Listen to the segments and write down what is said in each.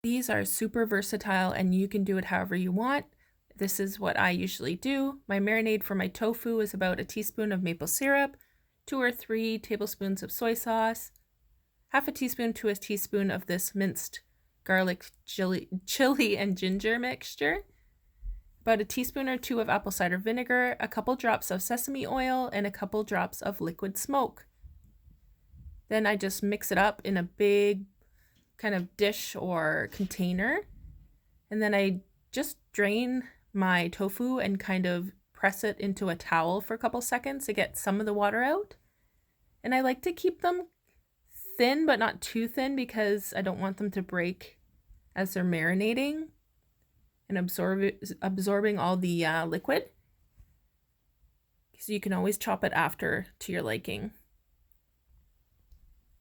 These are super versatile and you can do it however you want. This is what I usually do. My marinade for my tofu is about a teaspoon of maple syrup, 2 or 3 tablespoons of soy sauce, half a teaspoon to a teaspoon of this minced garlic, chili and ginger mixture, about a teaspoon or 2 of apple cider vinegar, a couple drops of sesame oil, and a couple drops of liquid smoke. Then I just mix it up in a big kind of dish or container. And then I just drain my tofu and kind of press it into a towel for a couple seconds to get some of the water out. And I like to keep them thin, but not too thin because I don't want them to break as they're marinating and absorbing all the liquid. So you can always chop it after to your liking.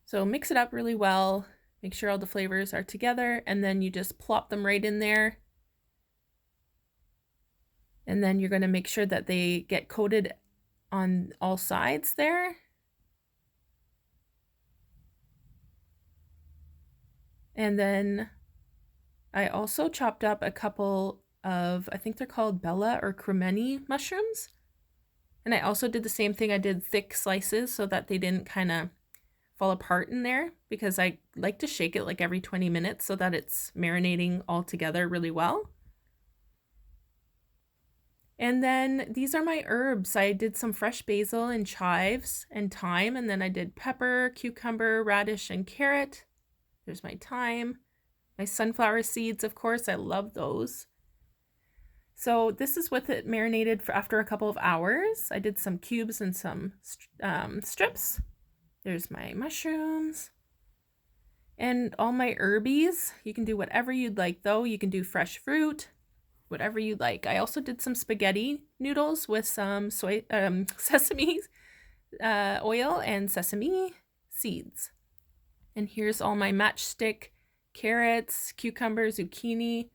So mix it up really well. Make sure all the flavors are together, and then you just plop them right in there. And then you're going to make sure that they get coated on all sides there. And then I also chopped up a couple of, I think they're called Bella or cremini mushrooms. And I also did the same thing. I did thick slices so that they didn't kind of fall apart in there, because I like to shake it like every 20 minutes so that it's marinating all together really well. And then these are my herbs. I did some fresh basil and chives and thyme, and then I did pepper, cucumber, radish, and carrot. There's my thyme. My sunflower seeds, of course, I love those. So this is with it marinated for after a couple of hours. I did some cubes and some strips. There's my mushrooms and all my herbies. You can do whatever you'd like though. You can do fresh fruit, whatever you like. I also did some spaghetti noodles with some sesame oil and sesame seeds. And here's all my matchstick carrots, cucumber, zucchini,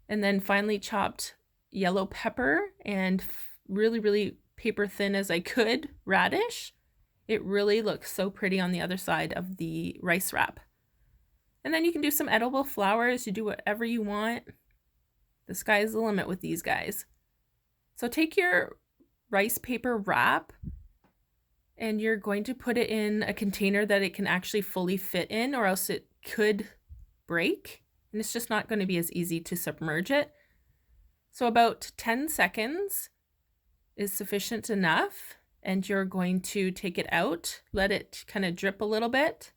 and then finely chopped yellow pepper and really, really paper thin as I could radish. It really looks so pretty on the other side of the rice wrap. And then you can do some edible flowers. You do whatever you want. The sky's the limit with these guys. So take your rice paper wrap and you're going to put it in a container that it can actually fully fit in, or else it could break. And it's just not going to be as easy to submerge it. So about 10 seconds is sufficient enough. And you're going to take it out, let it kind of drip a little bit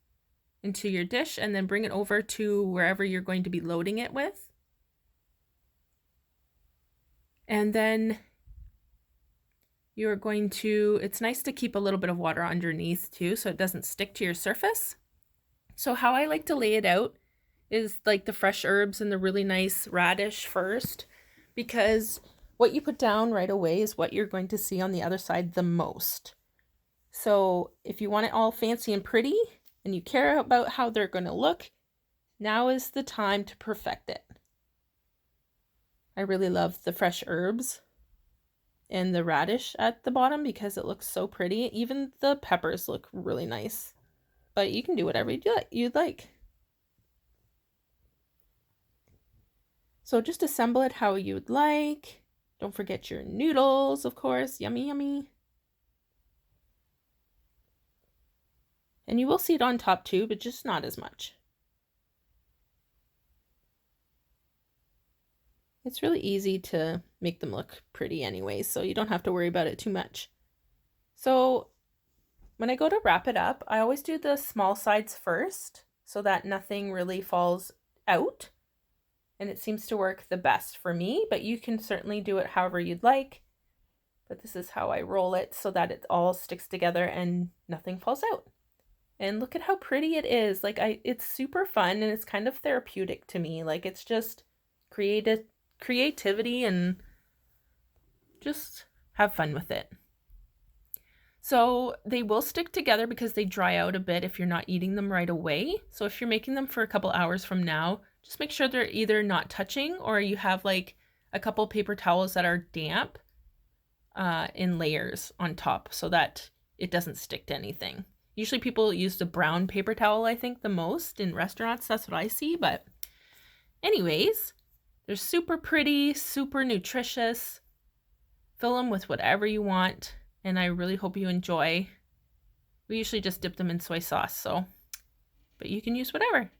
into your dish, and then bring it over to wherever you're going to be loading it with. And then you're going to, it's nice to keep a little bit of water underneath too, so it doesn't stick to your surface. So how I like to lay it out is like the fresh herbs and the really nice radish first, because what you put down right away is what you're going to see on the other side the most. So if you want it all fancy and pretty and you care about how they're going to look, now is the time to perfect it. I really love the fresh herbs and the radish at the bottom because it looks so pretty. Even the peppers look really nice, but you can do whatever you'd like. So just assemble it how you'd like. Don't forget your noodles, of course. Yummy, yummy. And you will see it on top too, but just not as much. It's really easy to make them look pretty anyway, so you don't have to worry about it too much. So when I go to wrap it up, I always do the small sides first so that nothing really falls out. And it seems to work the best for me, but you can certainly do it however you'd like. But this is how I roll it so that it all sticks together and nothing falls out. And look at how pretty it is. Like it's super fun and it's kind of therapeutic to me. Like it's just creativity and just have fun with it. So they will stick together because they dry out a bit if you're not eating them right away. So if you're making them for a couple hours from now, just make sure they're either not touching or you have like a couple paper towels that are damp in layers on top so that it doesn't stick to anything. Usually people use the brown paper towel, I think, the most in restaurants. That's what I see, but Anyways, they're super pretty, super nutritious. Fill them with whatever you want, and I really hope you enjoy. We usually just dip them in soy sauce, but you can use whatever.